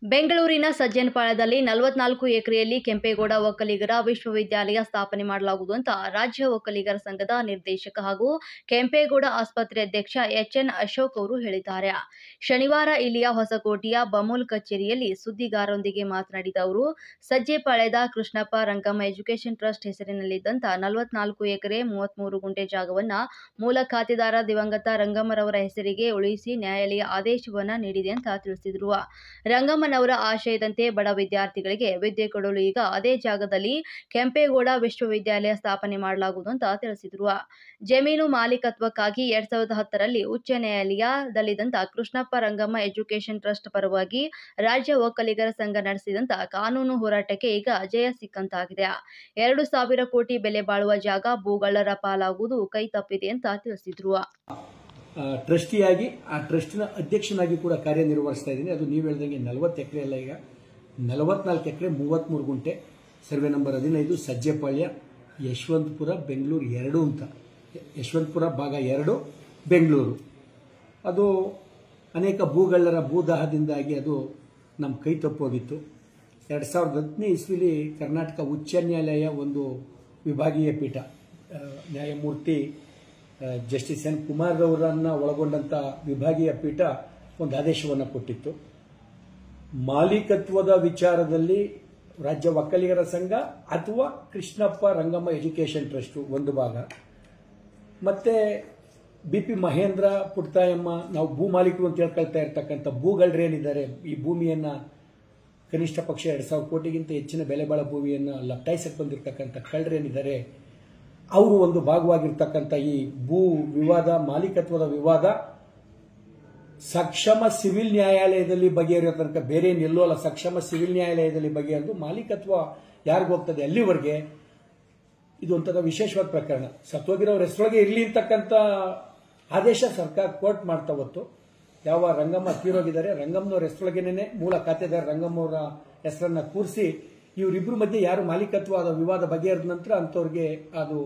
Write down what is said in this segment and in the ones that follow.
ಬೆಂಗಳೂರಿನ ಸಜ್ಜನಪಾಳ್ಯದಲ್ಲಿ 44 ಎಕರೆಯಲ್ಲಿ ಕೆಂಪೇಗೌಡ ಒಕ್ಕಲಿಗರ ವಿಶ್ವವಿದ್ಯಾಲಯ ಸ್ಥಾಪನೆ ಮಾಡಲಾಗುವುದು ಅಂತ ರಾಜ್ಯ ಒಕ್ಕಲಿಗರ ಸಂಘದ ನಿರ್ದೇಶಕ ಹಾಗೂ ಕೆಂಪೇಗೌಡ ಆಸ್ಪತ್ರೆ ಅಧ್ಯಕ್ಷ ಎಚ್ಎನ್ ಅಶೋಕ್ ಅವರು ಹೇಳಿದ್ದಾರೆ. ಶನಿವಾರ ಇಲ್ಲಿಯ ಹೊಸಕೋಟೆಯ ಬಮೂಲ್ ಕಚೇರಿಯಲ್ಲಿ ಸುದ್ದಿಗಾರರೊಂದಿಗೆ ಮಾತನಾಡಿದ ಅವರು, ಸಜ್ಜೆಪಾಳ್ಯದ ಕೃಷ್ಣಪ್ಪ ರಂಗಮ್ಮ ಎಜುಕೇಷನ್ ಟ್ರಸ್ಟ್ ಹೆಸರಿನಲ್ಲಿದ್ದಂಥ 44 ಎಕರೆ 33 ಗುಂಟೆ ಜಾಗವನ್ನು ಮೂಲ ಖಾತೆದಾರ ದಿವಂಗತ ರಂಗಮ್ಮರವರ ಹೆಸರಿಗೆ ಉಳಿಸಿ ನ್ಯಾಯಾಲಯ ಆದೇಶವನ್ನು ನೀಡಿದೆ ಅಂತ ತಿಳಿಸಿದರು. ರಂಗಮ್ಮನವರ ಆಶಯದಂತೆ ಬಡ ವಿದ್ಯಾರ್ಥಿಗಳಿಗೆ ವಿದ್ಯೆ ಕೊಡಲು ಈಗ ಅದೇ ಜಾಗದಲ್ಲಿ ಕೆಂಪೇಗೌಡ ವಿಶ್ವವಿದ್ಯಾಲಯ ಸ್ಥಾಪನೆ ಮಾಡಲಾಗುವುದು ಅಂತ ತಿಳಿಸಿದರು. ಜಮೀನು ಮಾಲೀಕತ್ವಕ್ಕಾಗಿ 2010ರಲ್ಲಿ ಉಚ್ಚ ನ್ಯಾಯಾಲಯದಲ್ಲಿದ್ದಂಥ ಕೃಷ್ಣಪ್ಪ ರಂಗಮ್ಮ ಎಜುಕೇಷನ್ ಟ್ರಸ್ಟ್ ಪರವಾಗಿ ರಾಜ್ಯ ಒಕ್ಕಲಿಗರ ಸಂಘ ನಡೆಸಿದಂಥ ಕಾನೂನು ಹೋರಾಟಕ್ಕೆ ಈಗ ಜಯ ಸಿಕ್ಕಂತಾಗಿದೆ. 2,000 ಕೋಟಿ ಬೆಲೆ ಬಾಳುವ ಜಾಗ ಭೂಗಳ್ಳರ ಪಾಲಾಗುವುದು ಕೈ ತಪ್ಪಿದೆ ಅಂತ ತಿಳಿಸಿದರು. ಟ್ರಸ್ಟಿಯಾಗಿ ಆ ಟ್ರಸ್ಟ್ನ ಅಧ್ಯಕ್ಷನಾಗಿ ಕೂಡ ಕಾರ್ಯನಿರ್ವಹಿಸ್ತಾ ಇದ್ದೀನಿ. ಅದು ನೀವು ಹೇಳಿದಂಗೆ 40 ಎಕರೆ ಅಲ್ಲ, ಈಗ 44 ಎಕರೆ 33 ಗುಂಟೆ, ಸರ್ವೆ ನಂಬರ್ 15, ಸಜ್ಜೆಪಾಳ್ಯ, ಯಶವಂತಪುರ, ಬೆಂಗಳೂರು 2 ಅಂತ. ಯಶವಂತಪುರ ಭಾಗ 2, ಬೆಂಗಳೂರು. ಅದು ಅನೇಕ ಭೂಗಳ್ಳರ ಭೂದಾಹದಿಂದಾಗಿ ಅದು ನಮ್ಮ ಕೈ ತಪ್ಪೋಗಿತ್ತು. 2010ನೇ ಇಸ್ವಿಲಿ ಕರ್ನಾಟಕ ಉಚ್ಚ ನ್ಯಾಯಾಲಯ ಒಂದು ವಿಭಾಗೀಯ ಪೀಠ, ನ್ಯಾಯಮೂರ್ತಿ ಜಸ್ಟಿಸ್ ಎನ್ ಕುಮಾರ್ ಅವರನ್ನು ಒಳಗೊಂಡಂಥ ವಿಭಾಗೀಯ ಪೀಠ ಒಂದು ಆದೇಶವನ್ನು ಕೊಟ್ಟಿತ್ತು. ಮಾಲೀಕತ್ವದ ವಿಚಾರದಲ್ಲಿ ರಾಜ್ಯ ಒಕ್ಕಲಿಗರ ಸಂಘ ಅಥವಾ ಕೃಷ್ಣಪ್ಪ ರಂಗಮ್ಮ ಎಜುಕೇಷನ್ ಟ್ರಸ್ಟ್ ಒಂದು ಭಾಗ, ಮತ್ತೆ BP ಮಹೇಂದ್ರ ಪುಟ್ತಾಯಮ್ಮ, ನಾವು ಭೂ ಮಾಲೀಕರು ಅಂತ ಹೇಳ್ಕೊಳ್ತಾ ಇರ್ತಕ್ಕಂಥ ಭೂಗಳ್ರೇನಿದ್ದಾರೆ, ಈ ಭೂಮಿಯನ್ನು ಕನಿಷ್ಠ ಪಕ್ಷ 2,000 ಕೋಟಿಗಿಂತ ಹೆಚ್ಚಿನ ಬೆಲೆ ಬಾಳ ಭೂಮಿಯನ್ನು ಲಪ್ಟಾಯಿಸಕ್ಕೆ ಬಂದಿರತಕ್ಕಂಥ ಕಳ್ಳರೇನಿದ್ದಾರೆ, ಅವರು ಒಂದು ಭಾಗವಾಗಿರ್ತಕ್ಕಂಥ ಈ ಭೂ ವಿವಾದ, ಮಾಲೀಕತ್ವದ ವಿವಾದ ಸಕ್ಷಮ ಸಿವಿಲ್ ನ್ಯಾಯಾಲಯದಲ್ಲಿ ಬಗೆಹರಿಯೋ ತನಕ ಬೇರೆ ಎಲ್ಲೋ ಅಲ್ಲ, ಸಕ್ಷಮ ಸಿವಿಲ್ ನ್ಯಾಯಾಲಯದಲ್ಲಿ ಬಗೆಹರಿದು ಮಾಲೀಕತ್ವ ಯಾರಿಗೂ ಹೋಗ್ತದೆ ಅಲ್ಲಿವರೆಗೆ ಇದು ಒಂಥರ ವಿಶೇಷವಾದ ಪ್ರಕರಣ. ಸತ್ತೋಗಿರೋರ ಹೆಸರೊಳಗೆ ಇರಲಿ ಅಂತಕ್ಕಂಥ ಆದೇಶ ಸರ್ಕಾರ ಕೋರ್ಟ್ ಮಾಡ್ತಾ ಹೊತ್ತು, ಯಾವ ರಂಗಮ್ಮ ತೀರೋಗಿದ್ದಾರೆ ರಂಗಮ್ಮನವ್ರ ಹೆಸರೊಳಗೇನೆ ಮೂಲ ಖಾತೆದಾರ ರಂಗಮ್ಮವರ ಹೆಸರನ್ನ ಕೂರಿಸಿ ಇವರಿಬ್ಬರ ಮಧ್ಯೆ ಯಾರು ಮಾಲೀಕತ್ವದ ವಿವಾದ ಬಗೆಹರಿದ ನಂತರ ಅಂಥವ್ರಿಗೆ ಅದು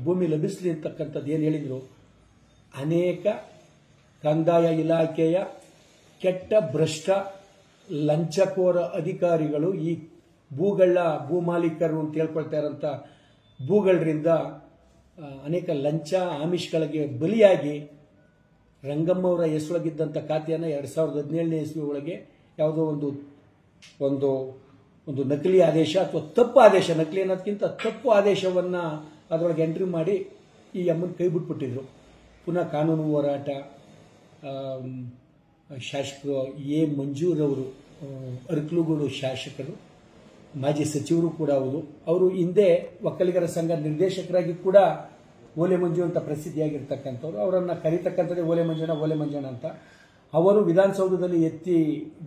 ಭೂಮಿ ಲಭಿಸಲಿ ಅಂತಕ್ಕಂಥದ್ದು ಏನು ಹೇಳಿದ್ರು. ಅನೇಕ ಕಂದಾಯ ಇಲಾಖೆಯ ಕೆಟ್ಟ ಭ್ರಷ್ಟ ಲಂಚಕೋರ ಅಧಿಕಾರಿಗಳು ಈ ಭೂ ಮಾಲೀಕರು ಅಂತ ಹೇಳ್ಕೊಳ್ತಾ ಇರೋಂಥ ಭೂಗಳರಿಂದ ಅನೇಕ ಲಂಚ ಆಮಿಷಗಳಿಗೆ ಬಲಿಯಾಗಿ ರಂಗಮ್ಮವರ ಹೆಸರೊಳಗಿದ್ದಂಥ ಖಾತೆಯನ್ನು 2017ನೇ ಇಸ್ವಿ ಒಳಗೆ ಯಾವುದೋ ಒಂದು ನಕಲಿ ಆದೇಶ ಅಥವಾ ತಪ್ಪು ಆದೇಶ, ನಕಲಿ ಅನ್ನೋದಕ್ಕಿಂತ ತಪ್ಪು ಆದೇಶವನ್ನು ಅದರೊಳಗೆ ಎಂಟ್ರಿ ಮಾಡಿ ಈ ಅಮ್ಮನ ಕೈ ಬಿಟ್ಬಿಟ್ಟಿದ್ರು. ಪುನಃ ಕಾನೂನು ಹೋರಾಟ, ಶಾಸಕರು ಮಂಜೂರವರು, ಅರಕಲಗೂಡು ಶಾಸಕರು, ಮಾಜಿ ಸಚಿವರು ಕೂಡ ಅವರು ಹಿಂದೆ ಒಕ್ಕಲಿಗರ ಸಂಘ ನಿರ್ದೇಶಕರಾಗಿ ಕೂಡ ಓಲೆ ಮಂಜು ಅಂತ ಪ್ರಸಿದ್ಧಿಯಾಗಿರ್ತಕ್ಕಂಥವ್ರು. ಅವರನ್ನು ಕರೀತಕ್ಕಂಥದ್ದೇ ಓಲೆ ಮಂಜಣ್ಣ ಅಂತ. ಅವರು ವಿಧಾನಸೌಧದಲ್ಲಿ ಎತ್ತಿ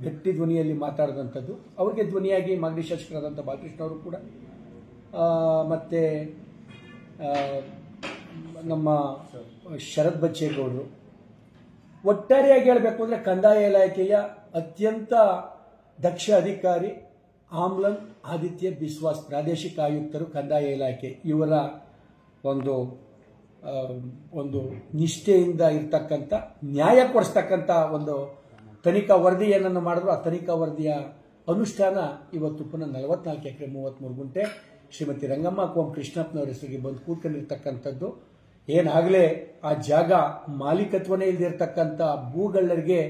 ಗಟ್ಟಿ ಧ್ವನಿಯಲ್ಲಿ ಮಾತಾಡಿದಂಥದ್ದು. ಅವರಿಗೆ ಧ್ವನಿಯಾಗಿ ಮಾಗಡಿ ಶಾಸಕರಾದಂಥ ಬಾಲಕೃಷ್ಣ ಅವರು ಕೂಡ, ಮತ್ತೆ ನಮ್ಮ ಶರತ್ ಬಚ್ಚೇಗೌಡರು. ಒಟ್ಟಾರೆಯಾಗಿ ಹೇಳಬೇಕು ಅಂದರೆ ಕಂದಾಯ ಇಲಾಖೆಯ ಅತ್ಯಂತ ದಕ್ಷ ಅಧಿಕಾರಿ ಆಮ್ಲನ್ ಆದಿತ್ಯ ಬಿಸ್ವಾಸ್, ಪ್ರಾದೇಶಿಕ ಆಯುಕ್ತರು ಕಂದಾಯ ಇಲಾಖೆ, ಇವರ ಒಂದು ನಿಷ್ಠೆಯಿಂದ ಇರ್ತಕ್ಕಂಥ ನ್ಯಾಯ ಕೊಡಿಸ್ತಕ್ಕಂಥ ಒಂದು ತನಿಖಾ ವರದಿ ಏನನ್ನು ಮಾಡಿದ್ರು. ಆ ತನಿಖಾ ವರದಿಯ ಅನುಷ್ಠಾನ ಇವತ್ತು ಪುನಃ 44 ಎಕರೆ 33 ಗುಂಟೆ ಶ್ರೀಮತಿ ರಂಗಮ್ಮ ಕೋಂ ಕೃಷ್ಣಪ್ಪನವರ ಹೆಸರಿಗೆ ಬಂದು ಕೂತ್ಕೊಂಡಿರ್ತಕ್ಕಂಥದ್ದು. ಏನಾಗಲೇ ಆ ಜಾಗ ಮಾಲೀಕತ್ವನೇ ಇಲ್ಲದಿರ್ತಕ್ಕಂಥ ಭೂಗಳ್ಳರಿಗೆ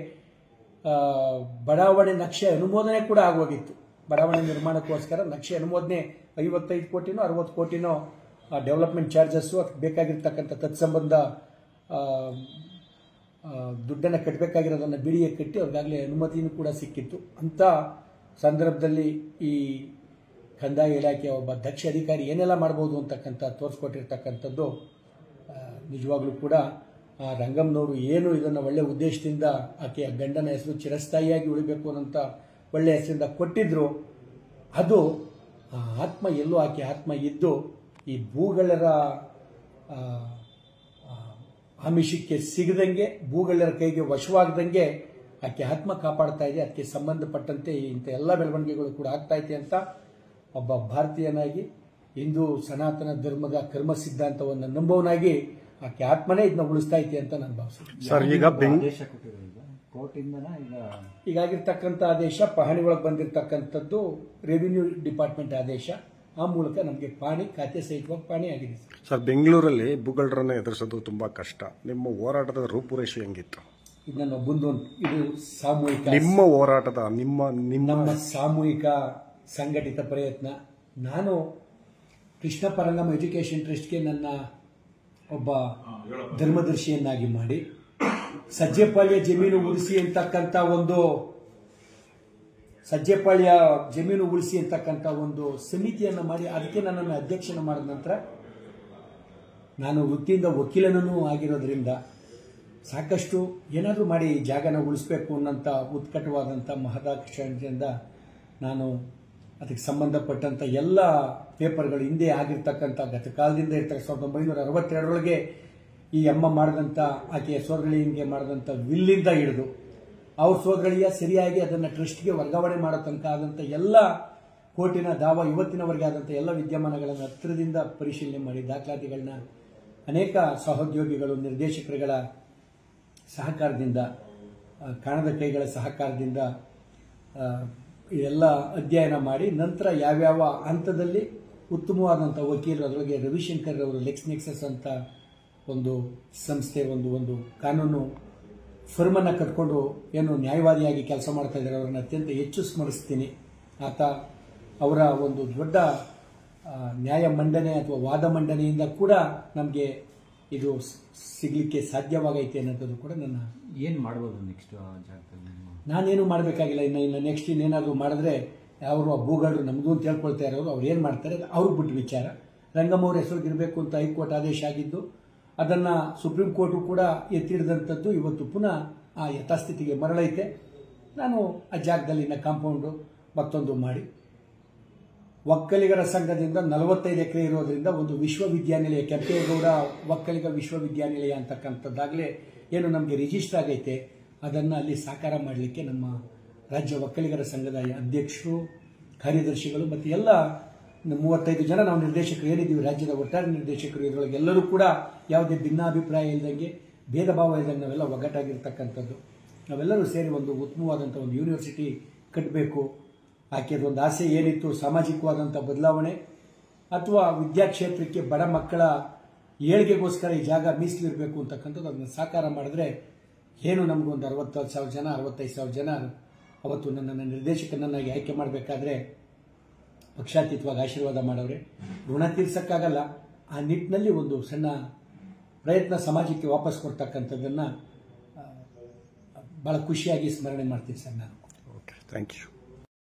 ಬಡಾವಣೆ ನಕ್ಷೆ ಅನುಮೋದನೆ ಕೂಡ ಆಗೋಗಿತ್ತು. ಬಡಾವಣೆ ನಿರ್ಮಾಣಕ್ಕೋಸ್ಕರ ನಕ್ಷೆ ಅನುಮೋದನೆ 55 ಕೋಟಿನೋ 60 ಕೋಟಿನೋ ಡೆವಲಪ್ಮೆಂಟ್ ಚಾರ್ಜಸ್ಸು, ಅದಕ್ಕೆ ಬೇಕಾಗಿರ್ತಕ್ಕಂಥ ತತ್ಸಂಬಂಧ ದುಡ್ಡನ್ನು ಕಟ್ಟಬೇಕಾಗಿರೋದನ್ನು ಬಿಡಿಗೆ ಕಟ್ಟಿ ಅವ್ರಿಗಾಗಲೇ ಅನುಮತಿನೂ ಕೂಡ ಸಿಕ್ಕಿತ್ತು. ಅಂಥ ಸಂದರ್ಭದಲ್ಲಿ ಈ ಕಂದಾಯ ಇಲಾಖೆಯ ಒಬ್ಬ ದಕ್ಷ ಅಧಿಕಾರಿ ಏನೆಲ್ಲ ಮಾಡ್ಬೋದು ಅಂತಕ್ಕಂಥ ತೋರಿಸ್ಕೊಟ್ಟಿರ್ತಕ್ಕಂಥದ್ದು ನಿಜವಾಗ್ಲೂ ಕೂಡ ರಂಗಮ್ಮನವರು ಏನು ಇದನ್ನು ಒಳ್ಳೆ ಉದ್ದೇಶದಿಂದ ಆಕೆಯ ಗಂಡನ ಹೆಸರು ಚಿರಸ್ಥಾಯಿಯಾಗಿ ಉಳಿಬೇಕು ಅನ್ನೋಂಥ ಒಳ್ಳೆಯ ಹೆಸರಿಂದ ಕೊಟ್ಟಿದ್ರು. ಅದು ಆತ್ಮ ಎಲ್ಲೋ ಆಕೆ ಆತ್ಮ ಇದ್ದು ಈ ಭೂಗಳ್ಳರ ಆಮಿಷಕ್ಕೆ ಸಿಗದಂಗೆ, ಭೂಗಳ್ಳರ ಕೈಗೆ ವಶವಾಗದಂಗೆ ಆಕೆ ಆತ್ಮ ಕಾಪಾಡ್ತಾ ಇದೆ. ಅದಕ್ಕೆ ಸಂಬಂಧಪಟ್ಟಂತೆ ಇಂಥ ಎಲ್ಲ ಬೆಳವಣಿಗೆಗಳು ಕೂಡ ಆಗ್ತಾ ಇದೆ ಅಂತ ಒಬ್ಬ ಭಾರತೀಯನಾಗಿ, ಹಿಂದೂ ಸನಾತನ ಧರ್ಮದ ಕರ್ಮ ಸಿದ್ಧಾಂತವನ್ನು ನಂಬೋನಾಗಿ ಆಕೆ ಆತ್ಮನೇ ಇದನ್ನ ಉಳಿಸ್ತಾ ಇದೆ ಅಂತ ನಾನು ಭಾವಿಸ್ತೀನಿ. ಸರ್, ಈಗ ಕೋರ್ಟಿಂದನ ಈಗಾಗಿರ್ತಕ್ಕಂಥ ಆದೇಶ ಪಹಣಿ ಒಳಗೆ ಬಂದಿರತಕ್ಕಂಥದ್ದು ರೆವಿನ್ಯೂ ಡಿಪಾರ್ಟ್ಮೆಂಟ್ ಆದೇಶ. ಆ ಮೂಲಕ ನಮಗೆ ಪಾಣಿ ಖಾತೆ ಸಹಿತವಾಗಿ ಪಾಣಿ ಆಗಿದೆ. ಸರ್, ಬೆಂಗಳೂರಲ್ಲಿ ಭೂಗಳ್ಳರನ್ನು ಎದುರಿಸೋದು ತುಂಬಾ ಕಷ್ಟ. ನಿಮ್ಮ ಹೋರಾಟದ ರೂಪುರೇಷೆ ಹೆಂಗಿತ್ತು? ಇದು ನನ್ನೊಬ್ಬಂದು, ಇದು ಸಾಮೂಹಿಕ, ನಿಮ್ಮ ಹೋರಾಟದ ನಮ್ಮ ಸಾಮೂಹಿಕ ಸಂಘಟಿತ ಪ್ರಯತ್ನ. ನಾನು ಕೃಷ್ಣ ಪರಂಗಮ್ ಎಜುಕೇಶನ್ ಟ್ರಸ್ಟ್ಗೆ ನನ್ನ ಒಬ್ಬ ಧರ್ಮದರ್ಶಿಯನ್ನಾಗಿ ಮಾಡಿ ಸಜ್ಜೆಪಾಳ್ಯ ಜಮೀನು ಉಳಿಸಿ ಅಂತಕ್ಕಂಥ ಒಂದು ಸಮಿತಿಯನ್ನು ಮಾಡಿ ಅದಕ್ಕೆ ನನ್ನನ್ನು ಅಧ್ಯಕ್ಷನ ಮಾಡಿದ ನಂತರ ನಾನು ವೃತ್ತಿಯಿಂದ ವಕೀಲನೂ ಆಗಿರೋದ್ರಿಂದ ಸಾಕಷ್ಟು ಏನಾದರೂ ಮಾಡಿ ಜಾಗನ ಉಳಿಸಬೇಕು ಅನ್ನೋಂಥ ಉತ್ಕಟವಾದಂಥ ಮಹದಾಕಾಂಕ್ಷೆಯಿಂದ ನಾನು ಅದಕ್ಕೆ ಸಂಬಂಧಪಟ್ಟಂಥ ಎಲ್ಲ ಪೇಪರ್ಗಳು ಹಿಂದೆ ಆಗಿರ್ತಕ್ಕಂಥ ಗತಕಾಲದಿಂದ ಇರ್ತಕ್ಕ 1962ರೊಳಗೆ ಈ ಅಮ್ಮ ಮಾಡಿದಂಥ ಆಕೆಯ ಸೋದರಳಿಗೆ ಮಾಡಿದಂಥ ವಿಲ್ಲಿಂದ ಹಿಡಿದು ಅವ್ರ ಸೋದರಳಿಯ ಸರಿಯಾಗಿ ಅದನ್ನು ಟ್ರಸ್ಟ್ಗೆ ವರ್ಗಾವಣೆ ಮಾಡೋ ತನಕ ಆದಂಥ ಎಲ್ಲ ಕೋರ್ಟಿನ ದಾವ ಇವತ್ತಿನವರೆಗೆ ಆದಂಥ ಎಲ್ಲ ವಿದ್ಯಮಾನಗಳನ್ನು ಹತ್ತಿರದಿಂದ ಪರಿಶೀಲನೆ ಮಾಡಿ ದಾಖಲಾತಿಗಳನ್ನ ಅನೇಕ ಸಹೋದ್ಯೋಗಿಗಳು ನಿರ್ದೇಶಕರುಗಳ ಸಹಕಾರದಿಂದ ಕಾಣದ ಕೈಗಳ ಸಹಕಾರದಿಂದ ಇದೆಲ್ಲ ಅಧ್ಯಯನ ಮಾಡಿ ನಂತರ ಯಾವ್ಯಾವ ಹಂತದಲ್ಲಿ ಉತ್ತಮವಾದಂಥ ವಕೀಲರು, ಅದರೊಳಗೆ ರವಿಶಂಕರ್ ಅವರು ಲೆಕ್ಸ್ನೆಕ್ಸಸ್ ಅಂತ ಒಂದು ಸಂಸ್ಥೆ, ಒಂದು ಕಾನೂನು ಫರ್ಮನ್ನು ಕಟ್ಕೊಂಡು ಏನು ನ್ಯಾಯವಾದಿಯಾಗಿ ಕೆಲಸ ಮಾಡ್ತಾ ಇದ್ದಾರೆ, ಅವರನ್ನು ಅತ್ಯಂತ ಹೆಚ್ಚು ಸ್ಮರಿಸ್ತೀನಿ. ಅವರ ಒಂದು ದೊಡ್ಡ ನ್ಯಾಯ ಮಂಡನೆ ಅಥವಾ ವಾದ ಮಂಡನೆಯಿಂದ ಕೂಡ ನಮಗೆ ಇದು ಸಿಗಲಿಕ್ಕೆ ಸಾಧ್ಯವಾಗೈತೆ ಅನ್ನೋದು ಕೂಡ ನನ್ನ. ಏನು ಮಾಡ್ಬೋದು ನೆಕ್ಸ್ಟ್ ಜಾಗದಲ್ಲಿ? ನಾನೇನು ಮಾಡಬೇಕಾಗಿಲ್ಲ. ಇನ್ನು ನೆಕ್ಸ್ಟ್ ಇನ್ನೇನಾದರೂ ಮಾಡಿದ್ರೆ ಅವರು ಆ ಭೂಗಳ್ಳರು ನಮ್ಮದು ಅಂತ ಹೇಳ್ಕೊಳ್ತಾ ಇರೋರು ಅವ್ರು ಏನು ಮಾಡ್ತಾರೆ ಅವ್ರಿಗೆ ಬಿಟ್ಟು ವಿಚಾರ. ರಂಗಮ್ಮ ಅವ್ರ ಹೆಸರಿಗಿರಬೇಕು ಅಂತ ಹೈಕೋರ್ಟ್ ಆದೇಶ ಆಗಿದ್ದು ಅದನ್ನು ಸುಪ್ರೀಂ ಕೋರ್ಟು ಕೂಡ ಎತ್ತಿಡಿದಂಥದ್ದು ಇವತ್ತು ಪುನಃ ಆ ಯಥಾಸ್ಥಿತಿಗೆ ಮರಳೈತೆ. ನಾನು ಆ ಜಾಗದಲ್ಲಿ ಕಾಂಪೌಂಡು ಮತ್ತೊಂದು ಮಾಡಿ ಒಕ್ಕಲಿಗರ ಸಂಘದಿಂದ 45 ಎಕರೆ ಇರೋದ್ರಿಂದ ಒಂದು ವಿಶ್ವವಿದ್ಯಾನಿಲಯ, ಕೆಂಪೇಗೌಡ ಒಕ್ಕಲಿಗ ವಿಶ್ವವಿದ್ಯಾನಿಲಯ ಅಂತಕ್ಕಂಥದ್ದಾಗಲೇ ಏನು ನಮಗೆ ರಿಜಿಸ್ಟರ್ ಆಗೈತೆ ಅದನ್ನು ಅಲ್ಲಿ ಸಾಕಾರ ಮಾಡಲಿಕ್ಕೆ ನಮ್ಮ ರಾಜ್ಯ ಒಕ್ಕಲಿಗರ ಸಂಘದ ಅಧ್ಯಕ್ಷರು, ಕಾರ್ಯದರ್ಶಿಗಳು ಮತ್ತು ಎಲ್ಲ 35 ಜನ ನಾವು ನಿರ್ದೇಶಕರು ಏನಿದ್ದೀವಿ, ರಾಜ್ಯದ ಒಟ್ಟಾರೆ ನಿರ್ದೇಶಕರು, ಇದರೊಳಗೆ ಎಲ್ಲರೂ ಕೂಡ ಯಾವುದೇ ಭಿನ್ನಾಭಿಪ್ರಾಯ ಇಲ್ಲದಂಗೆ ಭೇದ ಭಾವ ಇಲ್ಲದಂಗೆ ನಾವೆಲ್ಲ ಒಗ್ಗಟ್ಟಾಗಿರ್ತಕ್ಕಂಥದ್ದು. ನಾವೆಲ್ಲರೂ ಸೇರಿ ಒಂದು ಉತ್ತಮವಾದಂಥ ಒಂದು ಯೂನಿವರ್ಸಿಟಿ ಕಟ್ಟಬೇಕು. ಆಕೆದೊಂದು ಆಸೆ ಏನಿತ್ತು, ಸಾಮಾಜಿಕವಾದಂಥ ಬದಲಾವಣೆ ಅಥವಾ ವಿದ್ಯಾಕ್ಷೇತ್ರಕ್ಕೆ ಬಡ ಮಕ್ಕಳ ಏಳಿಗೆಗೋಸ್ಕರ ಈ ಜಾಗ ಮೀಸಲಿರಬೇಕು ಅಂತಕ್ಕಂಥದ್ದು, ಅದನ್ನು ಸಾಕಾರ ಮಾಡಿದ್ರೆ ಏನು ನಮಗೊಂದು 60,000 ಜನ 65,000 ಜನ ಅವತ್ತು ನನ್ನನ್ನು ನಿರ್ದೇಶಕನನ್ನಾಗಿ ಆಯ್ಕೆ ಮಾಡಬೇಕಾದ್ರೆ ಪಕ್ಷಾತೀತವಾಗಿ ಆಶೀರ್ವಾದ ಮಾಡವ್ರೆ. ಋಣ ತೀರ್ಸಕ್ಕಾಗಲ್ಲ. ಆ ನಿಟ್ಟಿನಲ್ಲಿ ಒಂದು ಸಣ್ಣ ಪ್ರಯತ್ನ ಸಮಾಜಕ್ಕೆ ವಾಪಸ್ ಕೊಡ್ತಕ್ಕಂಥದ್ದನ್ನು ಭಾಳ ಖುಷಿಯಾಗಿ ಸ್ಮರಣೆ ಮಾಡ್ತೀನಿ ಸರ್ ನಾನು. Okay, thank you.